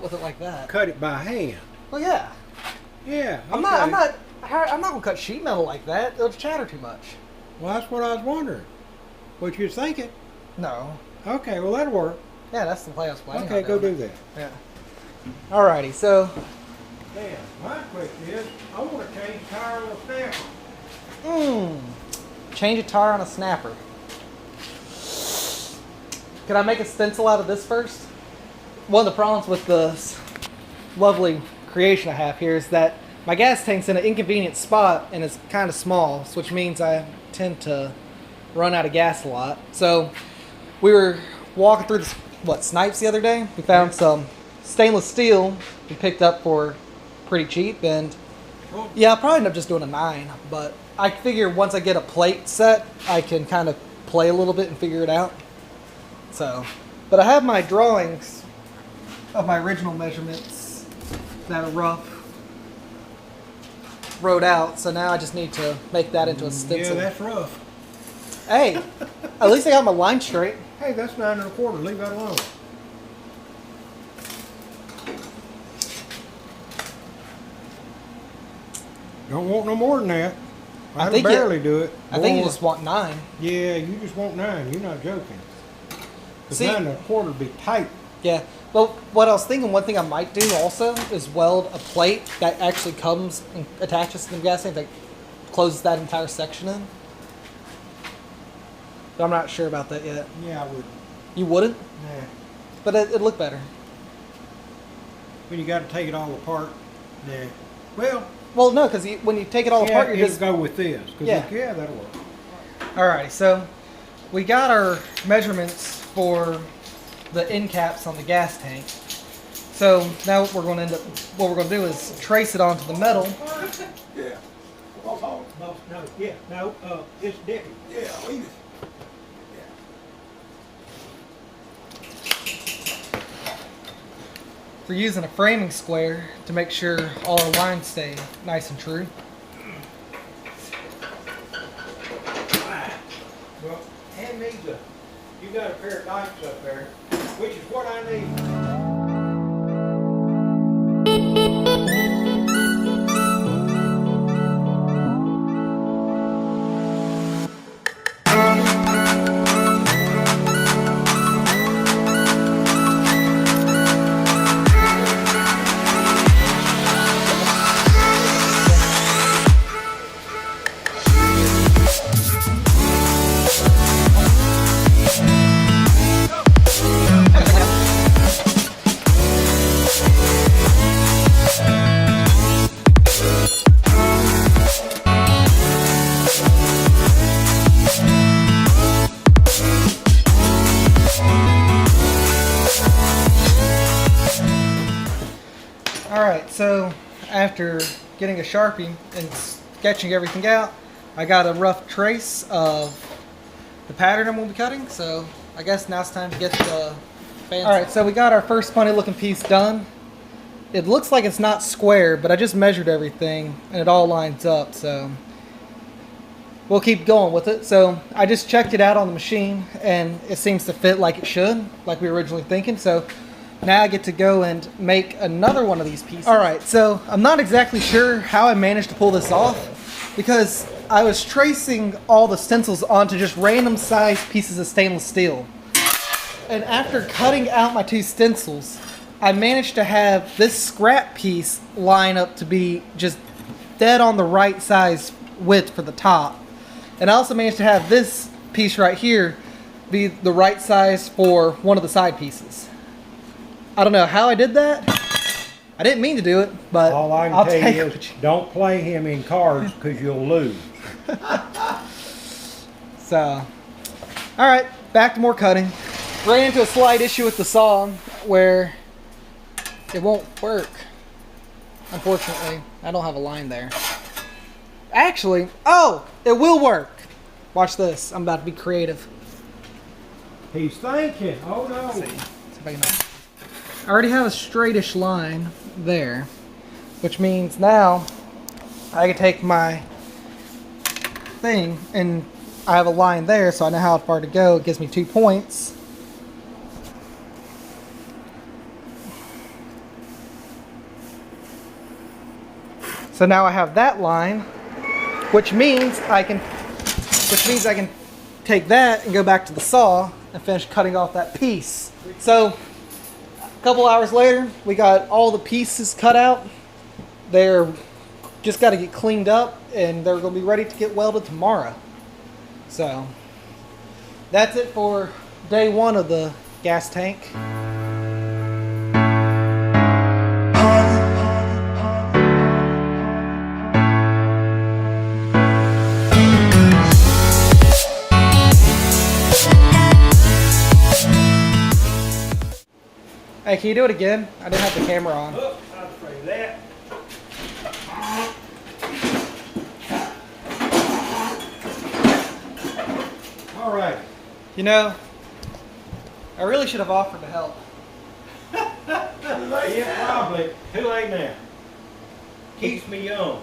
cut with it like that. Cut it by hand. Well, yeah. Yeah. I'm not gonna cut sheet metal like that. It'll chatter too much. Well, that's what I was wondering. What you was thinking? No. Okay, well that'll work. Yeah, that's the play I was planning. Okay, go do that. Yeah. Alrighty, so. Man, my question is, I want to change tire on a snapper. Change a tire on a snapper. Can I make a stencil out of this first? One of the problems with this lovely creation I have here is that my gas tank's in an inconvenient spot and it's kind of small, which means I tend to run out of gas a lot. So we were walking through this, Snipes the other day. We found some stainless steel we picked up for pretty cheap, and yeah, I'll probably end up just doing a 9, but I figure once I get a plate set, I can kind of play a little bit and figure it out. So, but I have my drawings of my original measurements that are rough wrote out, so now I just need to make that into a stencil. Yeah, that's rough. Hey, at least I got my line straight. Hey, that's 9 1/4. Leave that alone. Don't want no more than that. I can barely do it. I think you just want 9. Yeah, you just want 9. You're not joking. Because 9 1/4 would be tight. Yeah. Well, what I was thinking, one thing I might do also is weld a plate that actually comes and attaches to the gas tank that closes that entire section in. But I'm not sure about that yet. Yeah, I would. You wouldn't? Nah. But it'd look better. When you got to take it all apart, nah. Well, no, because when you take it all apart, you're just go with this. Yeah, that'll work. Alrighty, so we got our measurements for the end caps on the gas tank. So now what we're going to do is trace it onto the metal. Yeah. No, it's different. Yeah, leave it. We're using a framing square to make sure all our lines stay nice and true. Well, hand me you got a pair of dikes up there, which is what I need. Alright, so after getting a Sharpie and sketching everything out, I got a rough trace of the pattern I'm going to be cutting, so I guess now it's time to get the fancy. Alright, so we got our first funny looking piece done. It looks like it's not square, but I just measured everything and it all lines up, so we'll keep going with it. So I just checked it out on the machine and it seems to fit like it should, like we were originally thinking. So now I get to go and make another one of these pieces. Alright, so I'm not exactly sure how I managed to pull this off because I was tracing all the stencils onto just random sized pieces of stainless steel. And after cutting out my 2 stencils, I managed to have this scrap piece line up to be just dead on the right size width for the top. And I also managed to have this piece right here be the right size for one of the side pieces. I don't know how I did that. I didn't mean to do it, but all I can tell you is don't play him in cards because you'll lose. So, alright, back to more cutting. Ran into a slight issue with the saw where it won't work. Unfortunately, I don't have a line there. Actually, oh, it will work. Watch this. I'm about to be creative. He's thinking. Oh no. Let's see if I can. I already have a straightish line there, which means now I can take my thing and I have a line there, so I know how far to go. It gives me 2 points. So now I have that line, which means I can take that and go back to the saw and finish cutting off that piece. So a couple hours later, we got all the pieces cut out. They're just got to get cleaned up, and they're going to be ready to get welded tomorrow. So that's it for day one of the gas tank. Hey, can you do it again? I didn't have the camera on. Oh, I'm afraid of that. All right. You know, I really should have offered to help. Yeah, probably. Too late now. Keeps me young.